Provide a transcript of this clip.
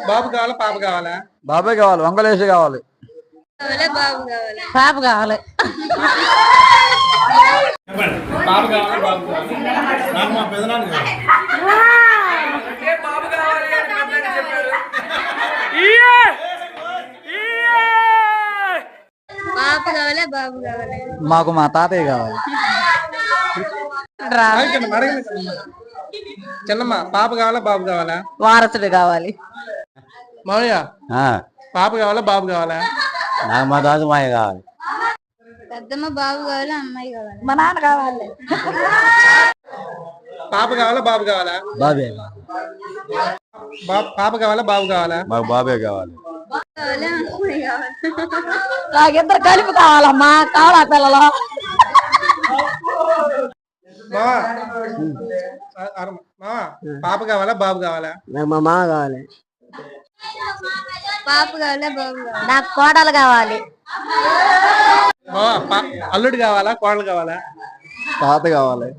బాబు కావాలా పాప కావాలా? బాబాయ్ కావాలి, వంగలేసి కావాలి. బాబు కావాలి, పాప కావాలి. పాప కావాలి బాబు కావాలి. నాకు మా పెదనాన్న కావాలి. బాబు కావాలి అని చెప్పారు. పాప కావాలి, బాబు కావాలి. మాకు మా తాతయ్య కావాలి. చిన్నమ్మ పాప కావాలా బాబు కావాలా? వారసుడు కావాలి. మామయ్య పాప కావాలా బాబు కావాలా? నాకు మా తాత మాయ కావాలి. పెద్దమ్మ బాబు కావాలి, అమ్మాయి కావాలి. మా నాన్న కావాలి. పాప కావాలా బాబు కావాలా? బాబే. పాప కావాలా బాబు కావాలా? మాకు బాబే కావాలి. నాకిద్దరు కలిపి కావాలమ్మా, కావాలా పిల్లలు? పాప కావాలా బాబు కావాలా? నాకు మా మామ కావాలి. పాప కావాలా బాబు కావాలి? నాకు కోడలు కావాలి. అల్లుడు కావాలా కోడలు కావాలా? తాత కావాలి.